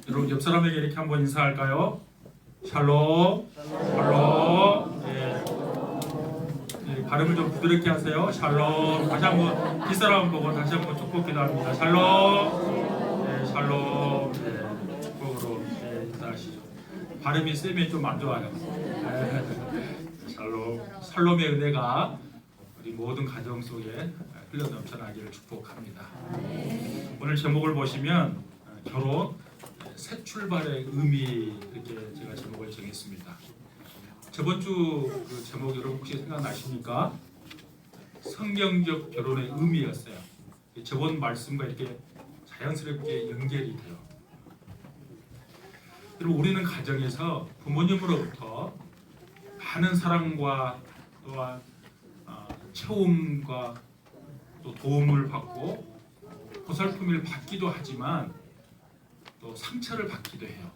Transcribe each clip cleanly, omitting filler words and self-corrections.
여러분 옆 사람에게 이렇게 한번 인사할까요? 샬롬, 샬롬. 예. 예, 발음을 좀 부드럽게 하세요. 샬롬. 다시 한번 뒷사람 보고 다시 한번 축복 기도합니다. 샬롬. 예, 샬롬. 예, 축복으로 예, 인사하시죠. 발음이 세면 좀 안 좋아요. 예, 샬롬. 샬롬의 은혜가 우리 모든 가정 속에 흘러 넘쳐나기를 축복합니다. 오늘 제목을 보시면 결혼 새 출발의 의미, 이렇게 제가 제목을 정했습니다. 저번 주 그 제목 여러분 혹시 생각나십니까? 성경적 결혼의 의미였어요. 저번 말씀과 이렇게 자연스럽게 연결이 돼요. 그리고 우리는 가정에서 부모님으로부터 많은 사랑과 또한 채움과 또 도움을 받고 보살핌을 받기도 하지만 또 상처를 받기도 해요.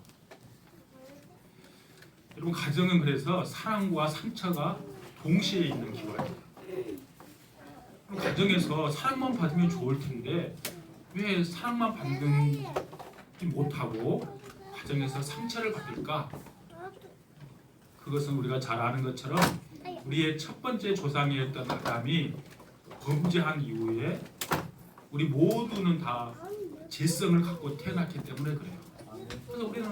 여러분 가정은 그래서 사랑과 상처가 동시에 있는 기관이에요. 가정에서 사랑만 받으면 좋을 텐데 왜 사랑만 받지 못하고 가정에서 상처를 받을까? 그것은 우리가 잘 아는 것처럼 우리의 첫 번째 조상이었던 아담이 범죄한 이후에 우리 모두는 다 죄성을 갖고 태어났기 때문에 그래요. 그래서 우리는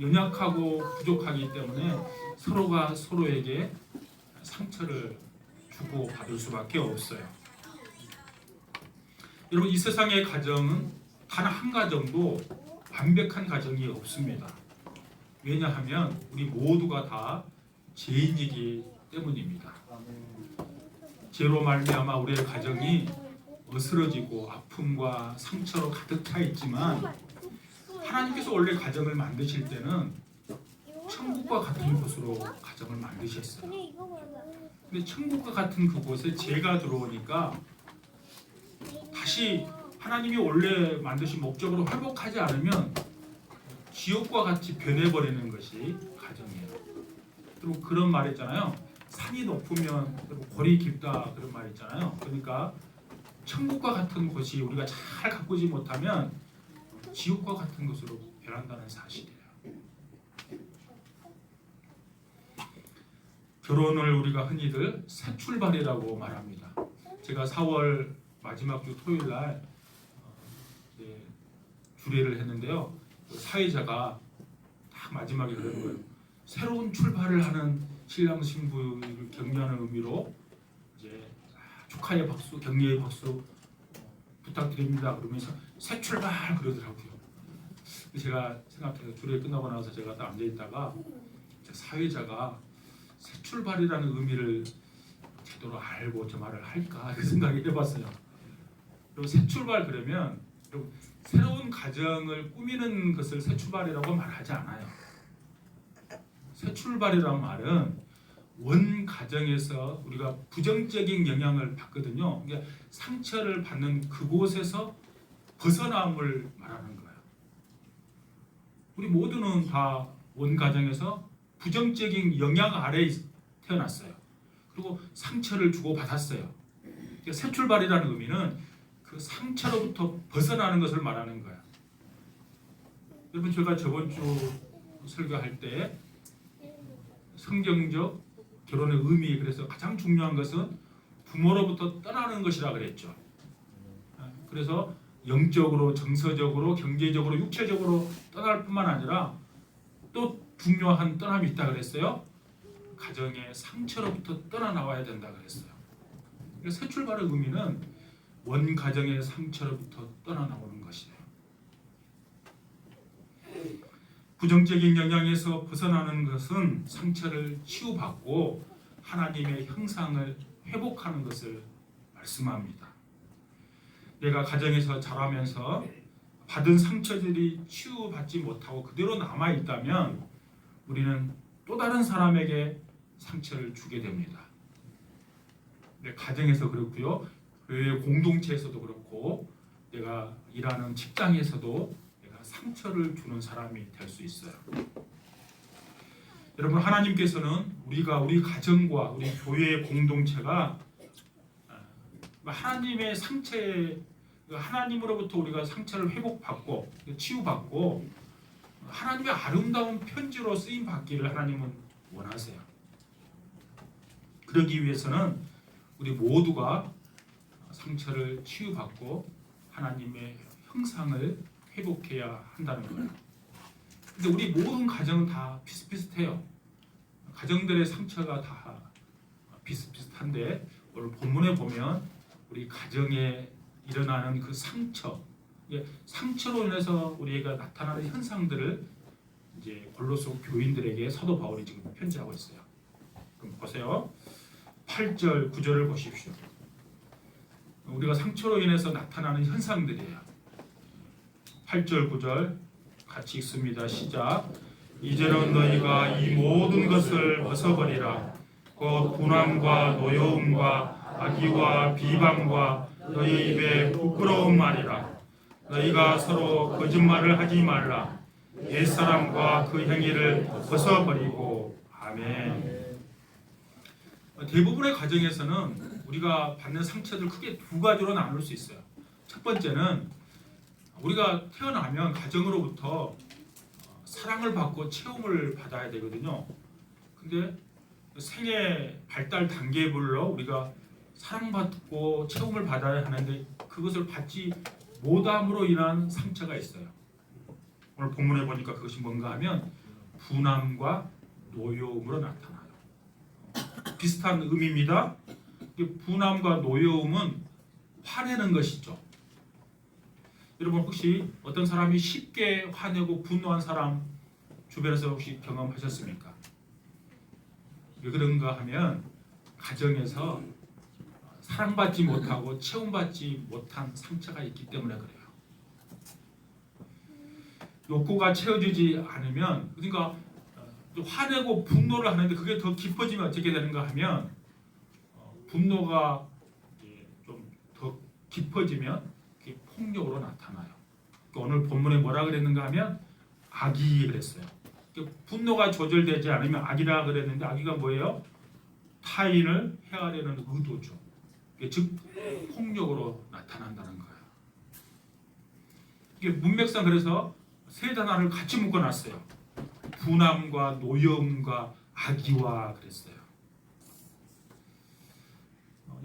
연약하고 부족하기 때문에 서로가 서로에게 상처를 주고 받을 수밖에 없어요. 여러분 이 세상의 가정은 단 한 가정도 완벽한 가정이 없습니다. 왜냐하면 우리 모두가 다 죄인이기 때문입니다. 죄로 말미암아 우리의 가정이 어스러지고 아픔과 상처로 가득 차 있지만 하나님께서 원래 가정을 만드실 때는 천국과 같은 곳으로 가정을 만드셨어요. 근데 천국과 같은 그곳에 죄가 들어오니까 다시 하나님이 원래 만드신 목적으로 회복하지 않으면 지옥과 같이 변해버리는 것이 가정이에요. 그리고 그런 말 있잖아요. 산이 높으면 골이 깊다, 그런 말 있잖아요. 그러니까 천국과 같은 곳이 우리가 잘 가꾸지 못하면 지옥과 같은 곳으로 변한다는 사실이에요. 결혼을 우리가 흔히들 새 출발이라고 말합니다. 제가 4월 마지막 주 토요일 날 주례를 했는데요. 사회자가 딱 마지막에 그러는 거예요. 새로운 출발을 하는 신랑 신부를 격려하는 의미로 이제 축하의 박수, 격려의 박수 부탁드립니다. 그러면서 새 출발 그러더라고요. 제가 생각해서 주례 끝나고 나서 제가 딱 앉아 있다가 사회자가 새 출발이라는 의미를 제대로 알고 저 말을 할까 그 생각을 해봤어요. 그리고 새 출발 그러면 새로운 가정을 꾸미는 것을 새 출발이라고 말하지 않아요. 새 출발이라는 말은 원 가정에서 우리가 부정적인 영향을 받거든요. 그러니까 상처를 받는 그곳에서 벗어남을 말하는 거예요. 우리 모두는 다 원 가정에서 부정적인 영향 아래에 태어났어요. 그리고 상처를 주고 받았어요. 그러니까 새 출발이라는 의미는 그 상처로부터 벗어나는 것을 말하는 거예요. 여러분 제가 저번 주 설교할 때 성경적 결혼의 의미, 그래서 가장 중요한 것은 부모로부터 떠나는 것이라 그랬죠. 그래서 영적으로, 정서적으로, 경제적으로, 육체적으로 떠날 뿐만 아니라 또 중요한 떠남이 있다 그랬어요. 가정의 상처로부터 떠나나와야 된다 그랬어요. 새 출발의 의미는 원 가정의 상처로부터 떠나나오는 것이에요. 부정적인 영향에서 벗어나는 것은 상처를 치유받고 하나님의 형상을 회복하는 것을 말씀합니다. 내가 가정에서 자라면서 받은 상처들이 치유받지 못하고 그대로 남아있다면 우리는 또 다른 사람에게 상처를 주게 됩니다. 가정에서 그렇고요. 교회 공동체에서도 그렇고 내가 일하는 직장에서도 내가 상처를 주는 사람이 될 수 있어요. 여러분 하나님께서는 우리 가정과 우리 교회의 공동체가 하나님의 상처에 하나님으로부터 우리가 상처를 회복받고 치유받고 하나님의 아름다운 편지로 쓰임 받기를 하나님은 원하세요. 그러기 위해서는 우리 모두가 상처를 치유받고 하나님의 형상을 회복해야 한다는 거예요. 근데 우리 모든 가정은 다 비슷비슷해요. 가정들의 상처가 다 비슷비슷한데 오늘 본문에 보면 우리 가정에 일어나는 그 상처, 상처로 인해서 우리가 나타나는 현상들을 이제 골로새 교인들에게 사도 바울이 지금 편지하고 있어요. 그럼 보세요. 8절, 9절을 보십시오. 우리가 상처로 인해서 나타나는 현상들이에요. 8절, 9절 같이 읽습니다. 시작. 이제는 너희가 이 모든 것을 벗어버리라. 곧 분함과 노여움과 악의와 비방과 너희 입에 부끄러운 말이라. 너희가 서로 거짓말을 하지 말라. 옛사람과 그 행위를 벗어버리고. 아멘. 대부분의 가정에서는 우리가 받는 상처들 크게 두 가지로 나눌 수 있어요. 첫 번째는 우리가 태어나면 가정으로부터 사랑을 받고 채움을 받아야 되거든요. 근데 생애 발달 단계별로 우리가 사랑받고 채움을 받아야 하는데 그것을 받지 못함으로 인한 상처가 있어요. 오늘 본문에 보니까 그것이 뭔가 하면 분함과 노여움으로 나타나요. 비슷한 의미입니다. 분함과 노여움은 화내는 것이죠. 여러분 혹시 어떤 사람이 쉽게 화내고 분노한 사람 주변에서 혹시 경험하셨습니까? 왜 그런가 하면 가정에서 사랑받지 못하고 채움받지 못한 상처가 있기 때문에 그래요. 욕구가 채워지지 않으면, 그러니까 화내고 분노를 하는데 그게 더 깊어지면 어떻게 되는가 하면 분노가 좀 더 깊어지면 그게 폭력으로 나타나요. 그러니까 오늘 본문에 뭐라 그랬는가 하면 악의 그랬어요. 분노가 조절되지 않으면 악이라 그랬는데 악의가 뭐예요? 타인을 해하려는 의도죠. 즉 폭력으로 나타난다는 거예요. 이게 문맥상 그래서 세 단어를 같이 묶어놨어요. 분함과 노여움과 악의와 그랬어요.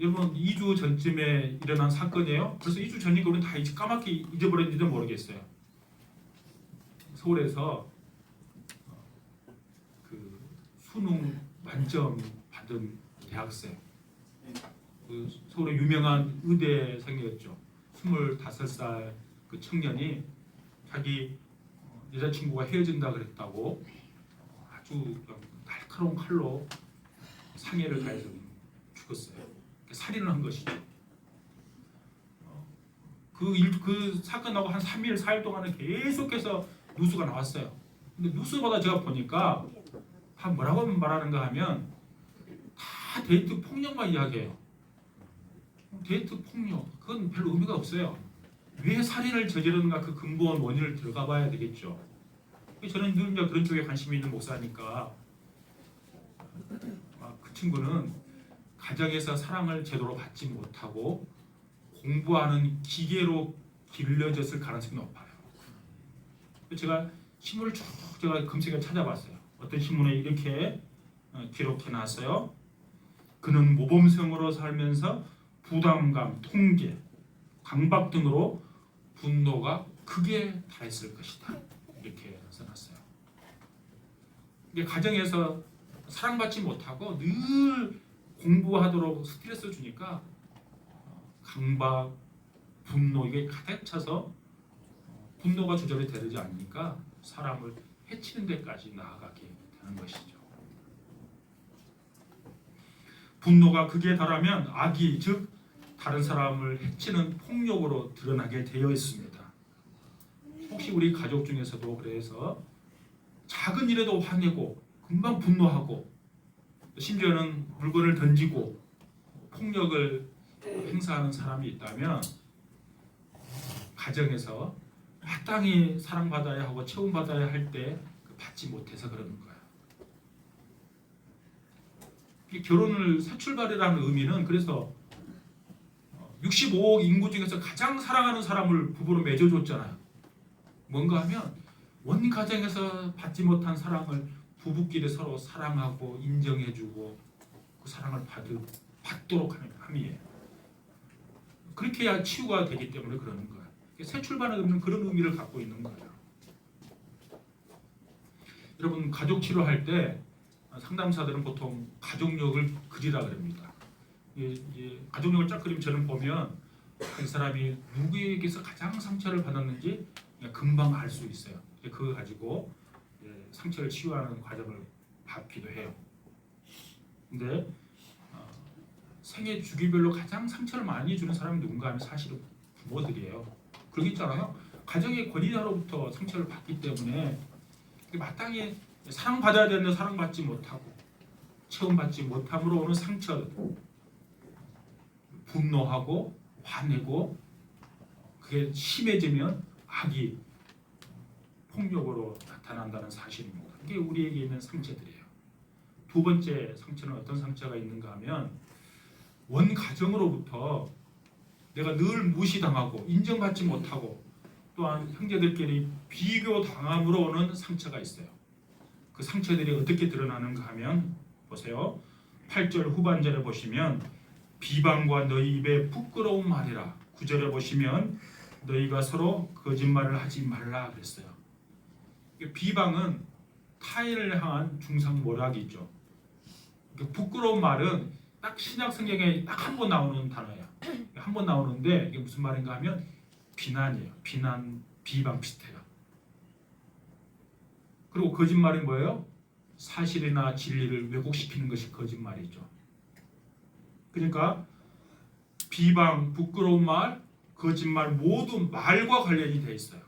여러분 2주 전쯤에 일어난 사건이에요. 벌써 2주 전이니까 우리는 다 까맣게 잊어버렸는지도 모르겠어요. 서울에서 그 수능 만점 받은 대학생, 그 서울의 유명한 의대생이었죠. 25살 그 청년이 자기 여자친구가 헤어진다 그랬다고 아주 날카로운 칼로 상해를 가해서 죽었어요. 살인을 한 것이죠. 그 사건하고 한 3일, 4일 동안은 계속해서 뉴스가 나왔어요. 근데 뉴스보다 제가 보니까 다 뭐라고 말하는가 하면 다 데이트 폭력만 이야기해요. 데이트 폭력, 그건 별로 의미가 없어요. 왜 살인을 저지르는가 그 근본 원인을 들어가 봐야 되겠죠. 저는 늘 이제 그런 쪽에 관심이 있는 목사니까 그 친구는 가정에서 사랑을 제대로 받지 못하고 공부하는 기계로 길러졌을 가능성이 높아요. 제가 신문을 쭉 제가 검색해 찾아봤어요. 어떤 신문에 이렇게 기록해 놨어요. 그는 모범생으로 살면서 부담감, 통제, 강박 등으로 분노가 극에 달했을 것이다. 이렇게 써놨어요. 이게 가정에서 사랑받지 못하고 늘 공부하도록 스트레스를 주니까 강박, 분노 이게 가득 차서 분노가 조절이 되지 않으니까 사람을 해치는 데까지 나아가게 되는 것이죠. 분노가 극에 달하면 악이, 즉 다른 사람을 해치는 폭력으로 드러나게 되어 있습니다. 혹시 우리 가족 중에서도 그래서 작은 일에도 화내고 금방 분노하고 심지어는 물건을 던지고 폭력을 행사하는 사람이 있다면 가정에서 마땅히 사랑받아야 하고 채움받아야 할 때 받지 못해서 그러는 거예요. 결혼을 새 출발이라는 의미는 그래서 65억 인구 중에서 가장 사랑하는 사람을 부부로 맺어줬잖아요. 뭔가 하면 원 가정에서 받지 못한 사랑을 부부끼리 서로 사랑하고 인정해주고 그 사랑을 받도록 하는 함이에요. 그렇게 해야 치유가 되기 때문에 그러는 거예요. 새 출발을 얻는 그런 의미를 갖고 있는 거예요. 여러분 가족 치료할 때 상담사들은 보통 가족력을 그리라 그럽니다. 가족력을 쫙 그리면 저는 보면 이 사람이 누구에게서 가장 상처를 받았는지 금방 알 수 있어요. 그거 가지고 상처를 치유하는 과정을 밟기도 해요. 근데 생애 주기별로 가장 상처를 많이 주는 사람이 누군가 하면 사실은 부모들이에요. 그러기 있잖아요. 가정의 권위자로부터 상처를 받기 때문에 마땅히 사랑받아야 되는데 사랑받지 못하고 체험받지 못함으로 오는 상처, 분노하고 화내고 그게 심해지면 악이 폭력으로 나타난다는 사실입니다. 이게 우리에게 있는 상처들이에요. 두 번째 상처는 어떤 상처가 있는가 하면 원 가정으로부터 내가 늘 무시당하고 인정받지 못하고 또한 형제들끼리 비교당함으로 오는 상처가 있어요. 그 상처들이 어떻게 드러나는가 하면 보세요. 8절 후반절에 보시면 비방과 너희 입에 부끄러운 말이라. 9절에 보시면 너희가 서로 거짓말을 하지 말라 그랬어요. 비방은 타인을 향한 중상모략이죠. 부끄러운 말은 딱 신약 성경에 딱 한 번 나오는 단어예요. 한 번 나오는데 이게 무슨 말인가 하면 비난이에요. 비난, 비방 비슷해요. 그리고 거짓말이 뭐예요? 사실이나 진리를 왜곡시키는 것이 거짓말이죠. 그러니까 비방, 부끄러운 말, 거짓말 모두 말과 관련이 돼 있어요.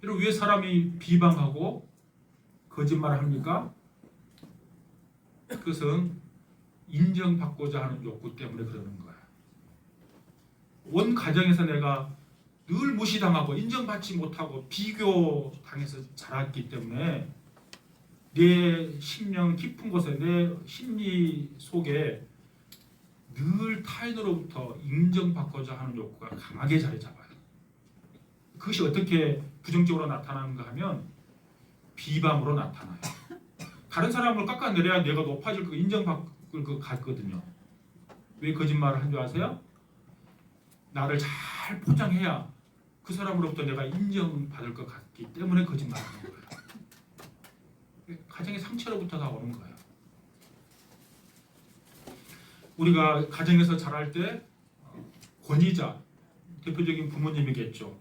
그리고 왜 사람이 비방하고 거짓말을 합니까? 그것은 인정받고자 하는 욕구 때문에 그러는 거예요. 온 가정에서 내가 늘 무시당하고 인정받지 못하고 비교당해서 자랐기 때문에 내 심령 깊은 곳에 내 심리 속에 늘 타인으로부터 인정받고자 하는 욕구가 강하게 자리 잡아요. 그것이 어떻게 부정적으로 나타나는가 하면 비방으로 나타나요. 다른 사람을 깎아내려야 내가 높아질 거 인정받을 것 같거든요. 왜 거짓말을 한 줄 아세요? 나를 잘 포장해야 그 사람으로부터 내가 인정받을 것 같기 때문에 거짓말을 하는 거예요. 가정의 상처로부터 다 오는 거예요. 우리가 가정에서 자랄 때 권위자, 대표적인 부모님이겠죠.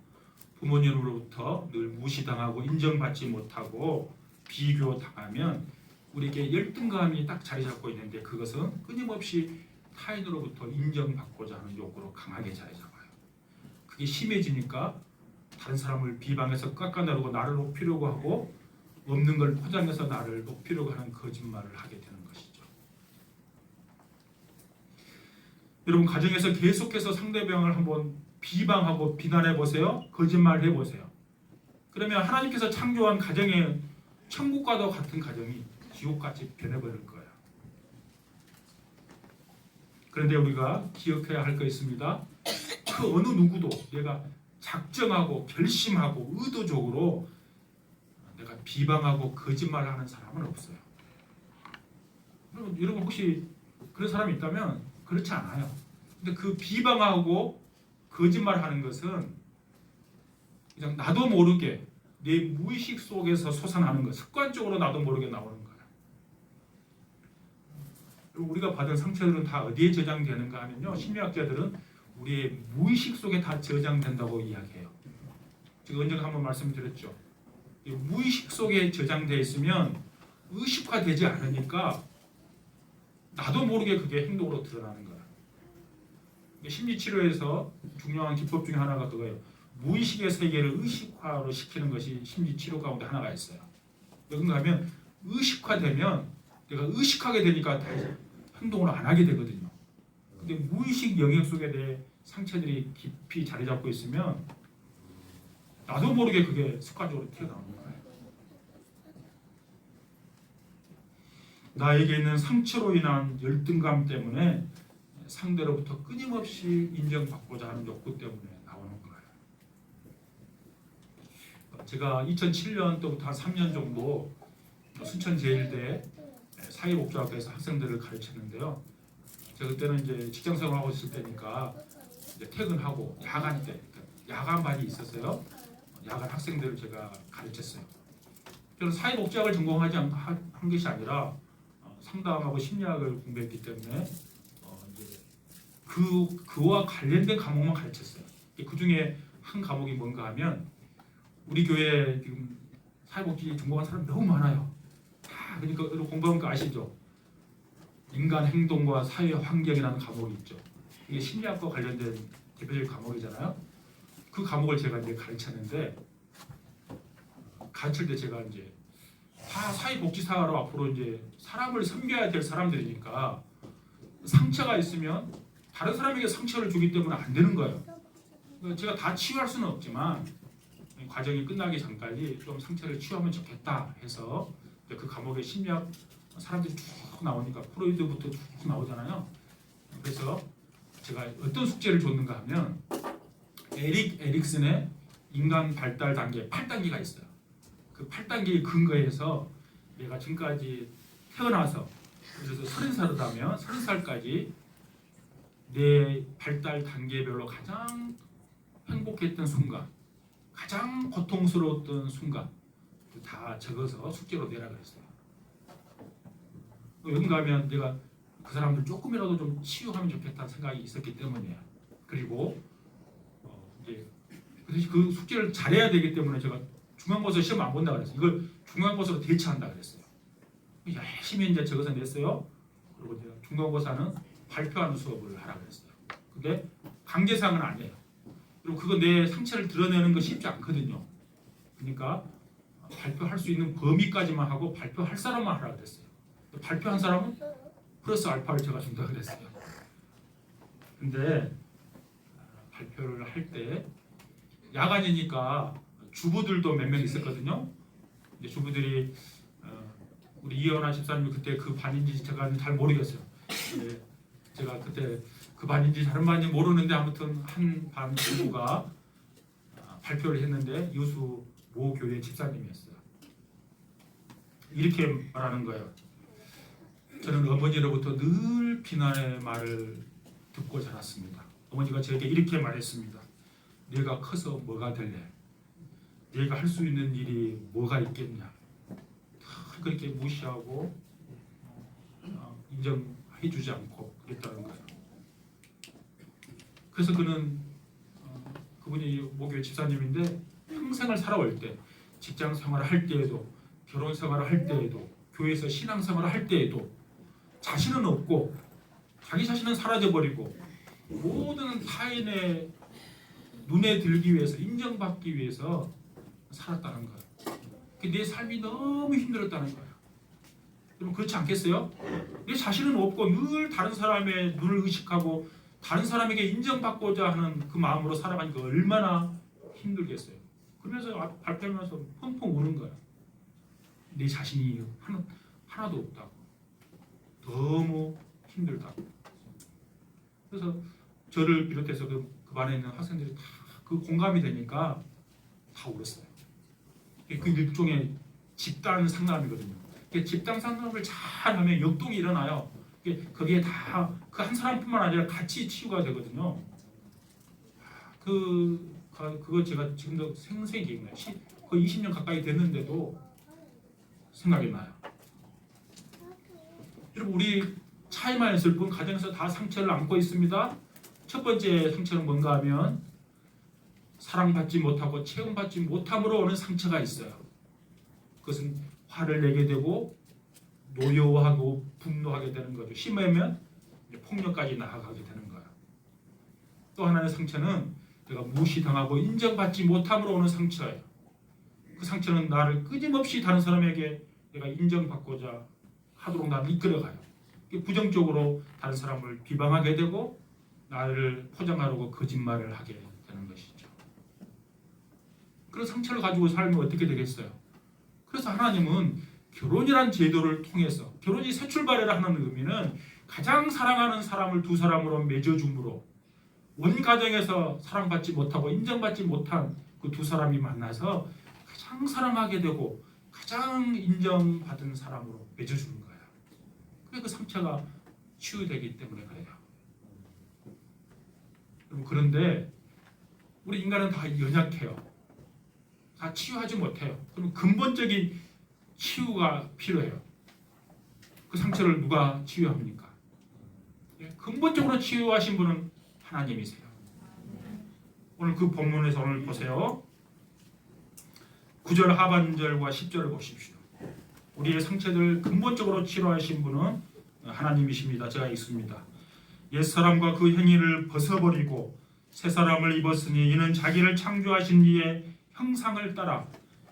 부모님으로부터 늘 무시당하고 인정받지 못하고 비교당하면 우리에게 열등감이 딱 자리 잡고 있는데 그것은 끊임없이 타인으로부터 인정받고자 하는 욕구로 강하게 자리 잡아요. 그게 심해지니까 다른 사람을 비방해서 깎아내리고 나를 높이려고 하고 없는 걸 포장해서 나를 높이려고 하는 거짓말을 하게 되는 것이죠. 여러분 가정에서 계속해서 상대방을 한번 비방하고 비난해 보세요. 거짓말해 보세요. 그러면 하나님께서 창조한 가정의 천국과도 같은 가정이 지옥같이 변해버릴 거예요. 그런데 우리가 기억해야 할 거 있습니다. 그 어느 누구도 내가 작정하고 결심하고 의도적으로 내가 비방하고 거짓말하는 사람은 없어요. 여러분 혹시 그런 사람이 있다면 그렇지 않아요. 근데 그 비방하고 거짓말하는 것은 그냥 나도 모르게 내 무의식 속에서 솟아나는 것, 습관적으로 나도 모르게 나오는 거예요. 우리가 받은 상처들은 다 어디에 저장되는가 하면요, 심리학자들은 우리의 무의식 속에 다 저장된다고 이야기해요. 제가 언젠가 한번 말씀드렸죠. 무의식 속에 저장되어 있으면 의식화되지 않으니까 나도 모르게 그게 행동으로 드러나는 거예요. 심리치료에서 중요한 기법 중에 하나가 그거예요. 무의식의 세계를 의식화로 시키는 것이 심리치료 가운데 하나가 있어요. 그런가 하면 의식화되면 내가 의식하게 되니까 행동을 안 하게 되거든요. 근데 무의식 영역 속에 내 상처들이 깊이 자리 잡고 있으면 나도 모르게 그게 습관적으로 튀어나오는 거예요. 나에게 있는 상처로 인한 열등감 때문에 상대로부터 끊임없이 인정받고자 하는 욕구 때문에 나오는 거예요. 제가 2007년도부터 한 3년 정도 순천제일대 사회복지학과에서 학생들을 가르쳤는데요. 제가 그때는 이제 직장생활하고 있을 때니까 이제 퇴근하고 야간 때, 그러니까 야간반이 있었어요. 야간 학생들을 제가 가르쳤어요. 저는 사회복지학을 전공하지 한 것이 아니라 상담하고 심리학을 공부했기 때문에 이제 그와 관련된 과목만 가르쳤어요. 그 중에 한 과목이 뭔가 하면 우리 교회 지금 사회복지 전공한 사람 너무 많아요. 다 그러니까 공부하는 거 아시죠? 인간 행동과 사회 환경이라는 과목이 있죠. 이게 심리학과 관련된 대표적인 과목이잖아요. 그 과목을 제가 이제 가르쳤는데 가르칠 때 제가 이제 다 사회복지사로 앞으로 이제 사람을 섬겨야 될 사람들이니까 상처가 있으면 다른 사람에게 상처를 주기 때문에 안 되는 거예요. 제가 다 치유할 수는 없지만 과정이 끝나기 전까지 좀 상처를 치유하면 좋겠다 해서 그 과목에 심리학 사람들이 쭉 나오니까 프로이드부터 쭉 나오잖아요. 그래서 제가 어떤 숙제를 줬는가 하면 에릭 에릭슨의 인간 발달 단계 8단계가 있어요. 그 8단계에 근거해서 내가 지금까지 태어나서 그래서 30살이라면 30살까지 내 발달 단계별로 가장 행복했던 순간, 가장 고통스러웠던 순간 다 적어서 숙제로 내라 그랬어요. 여기 가면 내가 그 사람들 조금이라도 좀 치유하면 좋겠다는 생각이 있었기 때문이에요. 그리고 이제 그 숙제를 잘해야 되기 때문에 제가 중간고사 시험 안 본다 그랬어요. 이걸 중간고사로 대체한다 그랬어요. 열심히 이제 적어서 냈어요. 그리고 이제 중간고사는 발표하는 수업을 하라 그랬어요. 근데 강제상은 아니에요. 그리고 그거 내 상처를 드러내는 거 쉽지 않거든요. 그러니까 발표할 수 있는 범위까지만 하고 발표할 사람만 하라 그랬어요. 발표한 사람은 플러스 알파를 제가 준다 그랬어요. 근데 발표를 할 때 야간이니까 주부들도 몇 명 있었거든요. 이제 주부들이 우리 이현아 집사님이 그때 그 반인지 제가 잘 모르겠어요. 제가 그때 그 반인지 다른 반인지 모르는데 아무튼 한 반 주부가 발표를 했는데 유수 모 교회 집사님이었어요. 이렇게 말하는 거예요. 저는 어머니로부터 늘 비난의 말을 듣고 자랐습니다. 어머니가 저에게 이렇게 말했습니다. 네가 커서 뭐가 될래? 네가 할 수 있는 일이 뭐가 있겠냐? 그렇게 무시하고 인정해주지 않고 그랬다는 거예요. 그래서 그분이 모교회 집사님인데 평생을 살아올 때 직장 생활을 할 때에도 결혼 생활을 할 때에도 교회에서 신앙 생활을 할 때에도 자신은 없고 자기 자신은 사라져버리고 모든 타인의 눈에 들기 위해서 인정받기 위해서 살았다는 거예요. 내 삶이 너무 힘들었다는 거예요. 여러분 그렇지 않겠어요? 내 자신은 없고 늘 다른 사람의 눈을 의식하고 다른 사람에게 인정받고자 하는 그 마음으로 살아가니까 얼마나 힘들겠어요. 그러면서 발표하면서 펑펑 우는 거예요. 내 자신이 하나도 없다고. 너무 힘들다고. 그래서 저를 비롯해서 그 반에 있는 학생들이 다 그 공감이 되니까 다 울었어요. 그 일종의 집단 상담이거든요. 집단 상담을 잘하면 역동이 일어나요. 거기에 다 그 한 사람뿐만 아니라 같이 치유가 되거든요. 그거 제가 지금도 생생히 기억나요. 거의 20년 가까이 됐는데도 생각이 나요. 여러분 우리 차이만 있을 뿐 가정에서 다 상처를 안고 있습니다. 첫 번째 상처는 뭔가 하면 사랑받지 못하고 체험받지 못함으로 오는 상처가 있어요. 그것은 화를 내게 되고 노여워하고 분노하게 되는 거죠. 심하면 폭력까지 나아가게 되는 거예요. 또 하나의 상처는 내가 무시당하고 인정받지 못함으로 오는 상처예요. 그 상처는 나를 끊임없이 다른 사람에게 내가 인정받고자 하도록 나를 이끌어가요. 부정적으로 다른 사람을 비방하게 되고 나를 포장하려고 거짓말을 하게 되는 것이죠. 그런 상처를 가지고 살면 어떻게 되겠어요? 그래서 하나님은 결혼이란 제도를 통해서 결혼이 새 출발이라 하는 의미는 가장 사랑하는 사람을 두 사람으로 맺어줌으로 온 가정에서 사랑받지 못하고 인정받지 못한 그 두 사람이 만나서 가장 사랑하게 되고 가장 인정받은 사람으로 맺어주는 거예요. 그래 그 상처가 치유되기 때문에 그래요. 그런데 우리 인간은 다 연약해요. 다 치유하지 못해요. 그럼 근본적인 치유가 필요해요. 그 상처를 누가 치유합니까? 근본적으로 치유하신 분은 하나님이세요. 오늘 그 본문에서 오늘 보세요. 9절 하반절과 10절을 보십시오. 우리의 상처를 근본적으로 치료하신 분은 하나님이십니다. 제가 읽습니다. 옛사람과 그 행위를 벗어버리고 새사람을 입었으니 이는 자기를 창조하신 이의 형상을 따라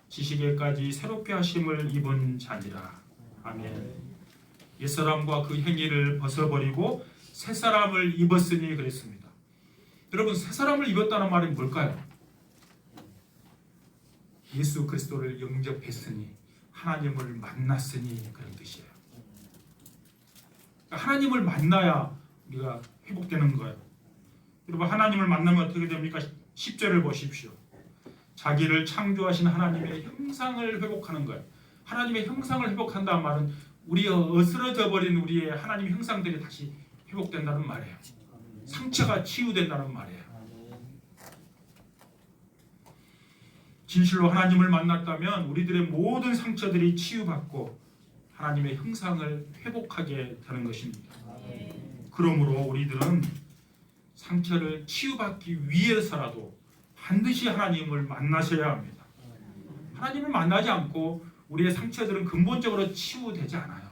지식에까지 새롭게 하심을 입은 자니라. 아멘. 옛사람과 그 행위를 벗어버리고 새사람을 입었으니 그랬습니다. 여러분, 새사람을 입었다는 말은 뭘까요? 예수 그리스도를 영접했으니 하나님을 만났으니 그런 뜻이에요. 그러니까 하나님을 만나야 우리가 회복되는 거예요. 여러분, 하나님을 만나면 어떻게 됩니까? 10절을 보십시오. 자기를 창조하신 하나님의 형상을 회복하는 거예요. 하나님의 형상을 회복한다는 말은 우리의 어스러져 버린 우리의 하나님의 형상들이 다시 회복된다는 말이에요. 상처가 치유된다는 말이에요. 진실로 하나님을 만났다면 우리들의 모든 상처들이 치유받고 하나님의 형상을 회복하게 되는 것입니다. 그러므로 우리들은 상처를 치유받기 위해서라도 반드시 하나님을 만나셔야 합니다. 하나님을 만나지 않고 우리의 상처들은 근본적으로 치유되지 않아요.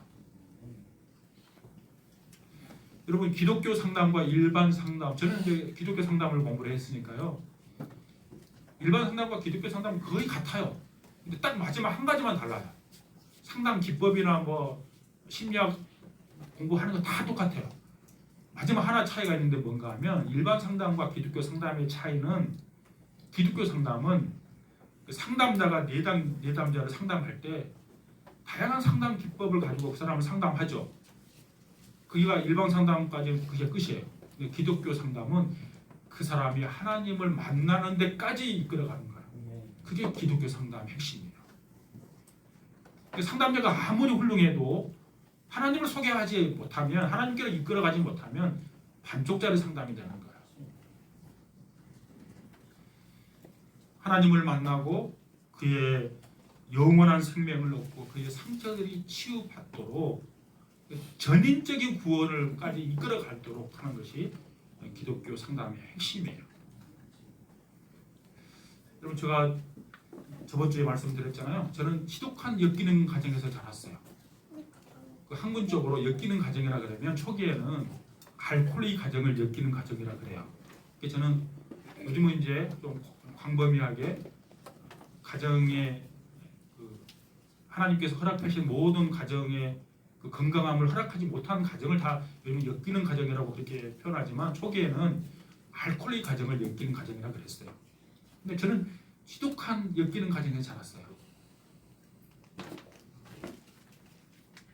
여러분, 기독교 상담과 일반 상담, 저는 이제 기독교 상담을 공부를 했으니까요. 일반 상담과 기독교 상담은 거의 같아요. 근데 딱 마지막 한 가지만 달라요. 상담 기법이나 뭐 심리학 공부하는 거 다 똑같아요. 마지막 하나 차이가 있는데 뭔가 하면 일반 상담과 기독교 상담의 차이는, 기독교 상담은 상담자가 내담자를 상담할 때 다양한 상담 기법을 가지고 그 사람을 상담하죠. 그가 일반 상담까지는 그게 끝이에요. 기독교 상담은 그 사람이 하나님을 만나는 데까지 이끌어가는 거예요. 그게 기독교 상담의 핵심이에요. 상담자가 아무리 훌륭해도 하나님을 소개하지 못하면, 하나님께로 이끌어가지 못하면 반쪽짜리 상담이 되는 거예요. 하나님을 만나고 그의 영원한 생명을 얻고 그의 상처들이 치유받도록 전인적인 구원을까지 이끌어가도록 하는 것이 기독교 상담의 핵심이에요. 여러분, 제가 저번 주에 말씀드렸잖아요. 저는 지독한 엮이는 가정에서 자랐어요. 그 학문적으로 엮이는 가정이라 그러면 초기에는 알코올의 가정을 엮이는 가정이라 그래요. 그래서 저는 요즘은 이제 좀 광범위하게 가정에 하나님께서 허락하신 모든 가정의 그 건강함을 허락하지 못한 가정을 다 요즘 엮이는 가정이라고 그렇게 표현하지만 초기에는 알코올의 가정을 엮이는 가정이라 그랬어요. 근데 저는 지독한 엮이는 가정에서 자랐어요.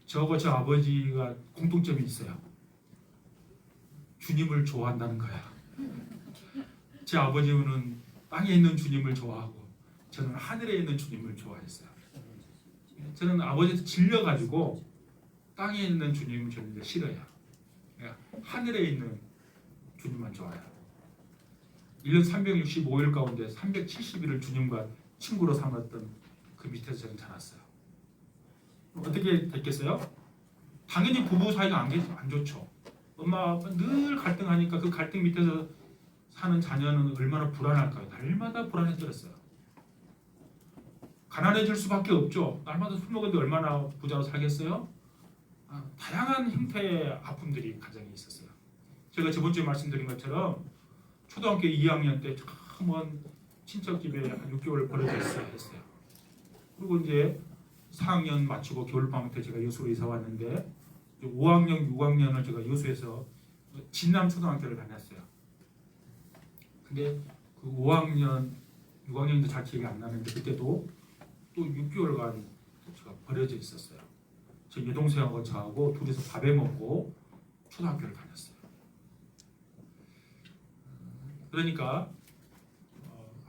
저하고 저 아버지가 공통점이 있어요. 주님을 좋아한다는 거야. 제 아버지는 땅에 있는 주님을 좋아하고 저는 하늘에 있는 주님을 좋아했어요. 저는 아버지한테 질려가지고 땅에 있는 주님을 저는 싫어요. 하늘에 있는 주님만 좋아해요. 1년 365일 가운데 370일을 주님과 친구로 삼았던 그 밑에서 저는 자랐어요. 어떻게 됐겠어요? 당연히 부부 사이가 안 좋죠. 엄마 아빠 늘 갈등하니까 그 갈등 밑에서 사는 자녀는 얼마나 불안할까요? 날마다 불안해졌어요. 가난해질 수밖에 없죠. 날마다 술 먹었는데 얼마나 부자로 살겠어요? 다양한 형태의 아픔들이 가정에 있었어요. 제가 저번 주에 말씀드린 것처럼 초등학교 2학년 때 처음 온 친척 집에 한 6개월 버려져 있었어요. 그리고 이제 4학년 마치고 겨울방학 때 제가 여수로 이사 왔는데 5학년, 6학년을 제가 여수에서 진남 초등학교를 다녔어요. 근데 그 5학년, 6학년도 잘 기억이 안 나는데 그때도 또 6개월간 제가 버려져 있었어요. 제 여동생하고 저하고 둘이서 밥해 먹고 초등학교를 다녔어요. 그러니까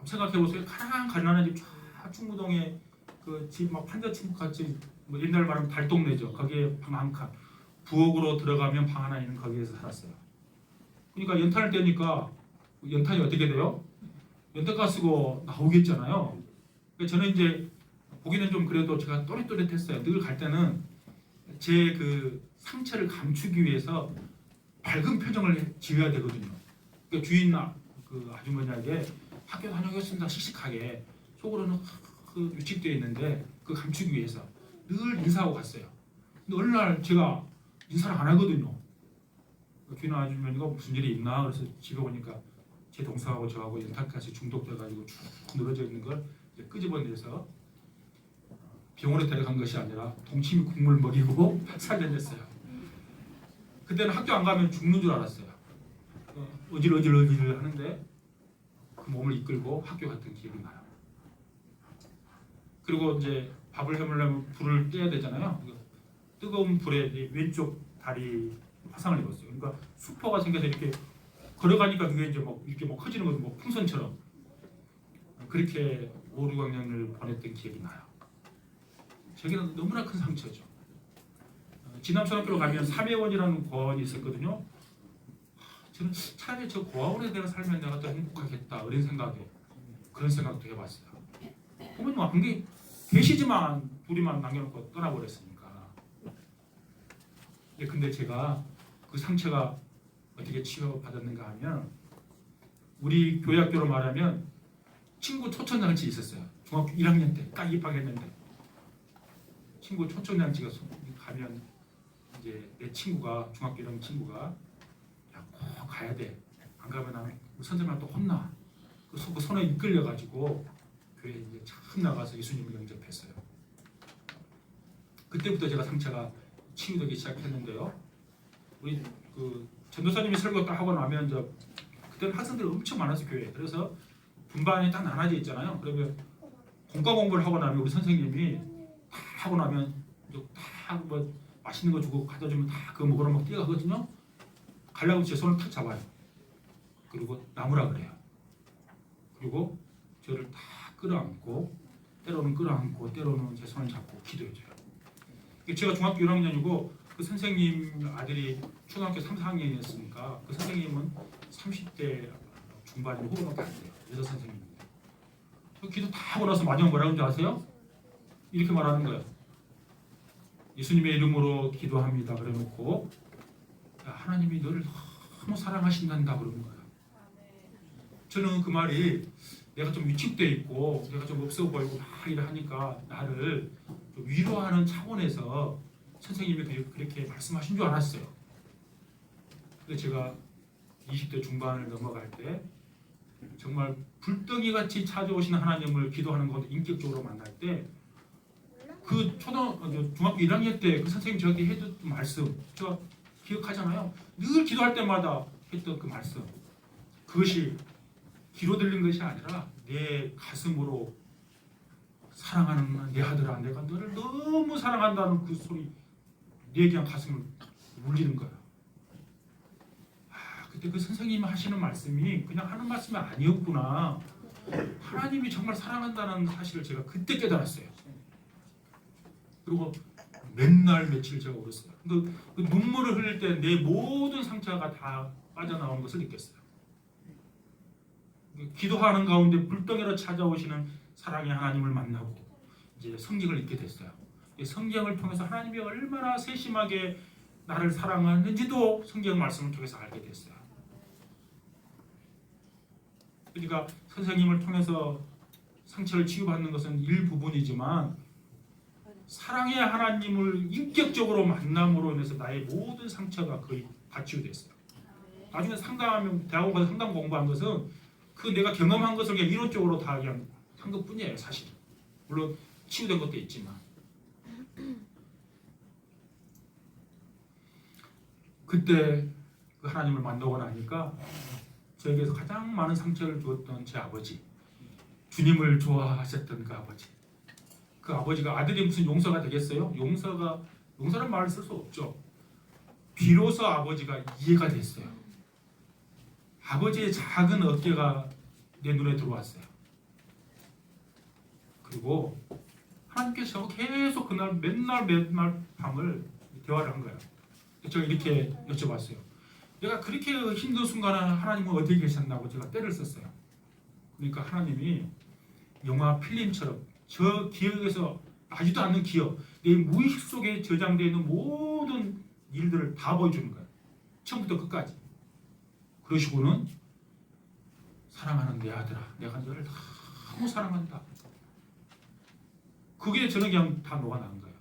생각해 보세요. 가난한 집 쫙 충무동에 그 집 막 판자집 같이 뭐 옛날 말하면 달동네죠. 거기에 방 한 칸. 부엌으로 들어가면 방 하나 있는 거기에서 살았어요. 그러니까 연탄을 떼니까 연탄이 어떻게 돼요? 연탄가스고 나오겠잖아요. 그러니까 저는 이제 보기는 좀 그래도 제가 또렷또렷했어요. 늘 갈 때는 제 그 상처를 감추기 위해서 밝은 표정을 지어야 되거든요. 그러니까 주인 그 아주머니에게 학교 다녀오겠습니다 씩씩하게 속으로는 그 위축되어 있는데 그 감추기 위해서 늘 인사하고 갔어요. 근데 어느 날 제가 인사를 안 하거든요. 주인 아주머니가 무슨 일이 있나 그래서 집에 오니까 제 동생하고 저하고 연탄가스 중독돼가지고 쭉 늘어져 있는 걸 이제 끄집어내서 병원에 데려간 것이 아니라 동치미 국물 먹이고 살려냈어요. 그때는 학교 안 가면 죽는 줄 알았어요. 어질어질 하는데 그 몸을 이끌고 학교 갔던 기억이 나요. 그리고 이제 밥을 해먹으려면 불을 떼야 되잖아요. 뜨거운 불에 왼쪽 다리 화상을 입었어요. 그러니까 수포가 생겨서 이렇게 걸어가니까 그게 이제 막 이렇게 막 커지는 거죠. 뭐 풍선처럼. 그렇게 5, 6학년을 보냈던 기억이 나요. 저게는 너무나 큰 상처죠. 진암초등학교로 가면 삼혜원이라는 고아원이 있었거든요. 저는 차라리 저 고아원에 내가 살면 내가 더 행복하겠다 이런 생각에 그런 생각도 해봤어요. 부모님 한 게 계시지만 둘이만 남겨놓고 떠나버렸으니까. 근데 제가 그 상처가 어떻게 치유받았는가 하면 우리 교회학교로 말하면 친구 초청장치 있었어요. 중학교 1학년 때 딱 입학했는데 친구 초청장치가 가면 이제 내 친구가 중학교 1학년 친구가 야, 꼭 가야 돼. 안 가면 나는 선생님한테 또 혼나. 그 손에 이끌려가지고 교회 이제 처음 나가서 예수님을 영접했어요. 그때부터 제가 상처가 치유되기 시작했는데요. 우리 그 전도사님이 설교 딱 하고 나면 이제 그때는 학생들이 엄청 많았어요 교회에. 그래서 분반이 딱 나눠져 있잖아요. 그러면 공과 공부를 하고 나면 우리 선생님이 다 하고 나면 다 뭐 맛있는 거 주고 갖다 주면 다 그거 먹으러 막 뛰어가거든요. 가려고 제 손을 탁 잡아요. 그리고 나무라 그래요. 그리고 저를 다 끌어안고 때로는 끌어안고 때로는 제 손을 잡고 기도해줘요. 제가 중학교 1학년이고 그 선생님 아들이 초등학교 3, 4학년이었으니까 그 선생님은 30대 중반이고 후반밖에 안 돼요. 여자 선생님입니다. 기도 다 하고 나서 마지막 뭐라고 하는지 아세요? 이렇게 말하는 거예요. 예수님의 이름으로 기도합니다. 그래놓고 하나님이 너를 너무 사랑하신단다 그러는 거예요. 저는 그 말이 내가 좀 위축돼 있고 내가 좀 없어 보이고 막 이래 하니까 나를 좀 위로하는 차원에서 선생님이 그렇게 말씀하신 줄 알았어요. 근데 제가 20대 중반을 넘어갈 때 정말 불덩이같이 찾아오신 하나님을 기도하는 것도 인격적으로 만날 때 그 중학교 1학년 때 그 선생님 저한테 해줬던 말씀 제가 기억하잖아요. 늘 기도할 때마다 했던 그 말씀 그것이 귀로 들린 것이 아니라 내 가슴으로 사랑하는 내 아들아 내가 너를 너무 사랑한다는 그 소리 내 그냥 가슴을 울리는 거야. 그때 그 선생님이 하시는 말씀이 그냥 하는 말씀이 아니었구나. 하나님이 정말 사랑한다는 사실을 제가 그때 깨달았어요. 그리고 맨날 며칠 제가 울었어요. 그 눈물을 흘릴 때 내 모든 상처가 다 빠져나오는 것을 느꼈어요. 기도하는 가운데 불덩이로 찾아오시는 사랑의 하나님을 만나고 이제 성경을 읽게 됐어요. 성경을 통해서 하나님이 얼마나 세심하게 나를 사랑하는지도 성경 말씀을 통해서 알게 됐어요. 그러니까 선생님을 통해서 상처를 치유받는 것은 일부분이지만 사랑의 하나님을 인격적으로 만남으로 인해서 나의 모든 상처가 거의 다 치유됐어요. 나중에 상담하면 대학원 가서 상담 공부한 것은 그 내가 경험한 것을 그냥 이론적으로 다 그냥 한 것뿐이에요, 사실. 물론 치유된 것도 있지만. 그때 그 하나님을 만나고 나니까 저에게서 가장 많은 상처를 주었던 제 아버지, 주님을 좋아하셨던 그 아버지. 그 아버지가 아들이 무슨 용서가 되겠어요? 용서란 말을 쓸 수 없죠. 비로소 아버지가 이해가 됐어요. 아버지의 작은 어깨가 내 눈에 들어왔어요. 그리고 두고 하나님께서 계속 그날 맨날 밤을 대화를 한 거예요. 제가 이렇게 여쭤봤어요. 내가 그렇게 힘든 순간에 하나님은 어디에 계셨나고 제가 때를 썼어요. 그러니까 하나님이 영화 필름처럼 저 기억에서 나지도 않는 기억, 내 무의식 속에 저장되어 있는 모든 일들을 다 보여주는 거예요. 처음부터 끝까지. 그러시고는 사랑하는 내 아들아, 내가 너를 너무 사랑한다. 그게 저는 그냥 다 녹아난 거예요.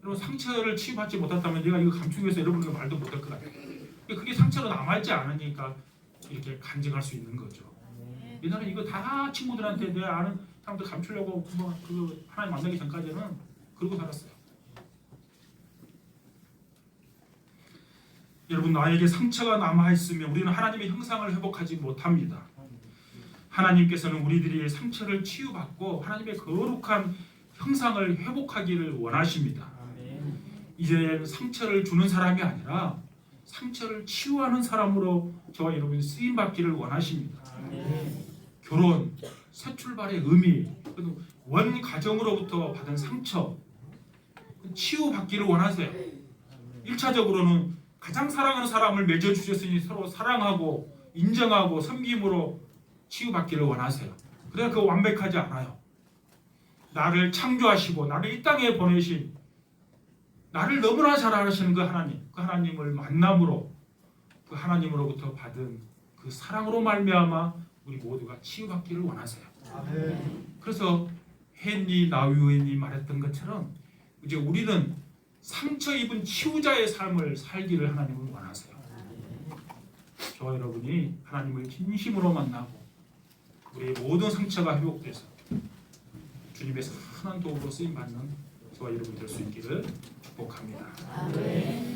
여러분 상처를 치유받지 못했다면 내가 이거 감추기 위해서 여러분과 말도 못할 것 같아요. 그게 상처로 남아있지 않으니까 이렇게 간증할 수 있는 거죠. 옛날에 이거 다 친구들한테 내 아는 사람들 감추려고 그 하나님 만나기 전까지는 그러고 살았어요. 여러분 나에게 상처가 남아있으면 우리는 하나님의 형상을 회복하지 못합니다. 하나님께서는 우리들이 상처를 치유받고 하나님의 거룩한 형상을 회복하기를 원하십니다. 이제 상처를 주는 사람이 아니라 상처를 치유하는 사람으로 저와 여러분이 쓰임받기를 원하십니다. 결혼, 새 출발의 의미, 원 가정으로부터 받은 상처 치유받기를 원하세요. 1차적으로는 가장 사랑하는 사람을 맺어주셨으니 서로 사랑하고 인정하고 섬김으로 치유받기를 원하세요. 그래야 그 완벽하지 않아요. 나를 창조하시고 나를 이 땅에 보내신 나를 너무나 잘 아시는 그 하나님을 만남으로 그 하나님으로부터 받은 그 사랑으로 말미암아 우리 모두가 치유받기를 원하세요. 그래서 헨리 나우엔이 말했던 것처럼 이제 우리는 상처 입은 치유자의 삶을 살기를 하나님은 원하세요. 저와 여러분이 하나님을 진심으로 만나고 우리의 모든 상처가 회복돼서 주님의 선한 도구로 쓰임받는 저와 여러분 될 수 있기를 축복합니다.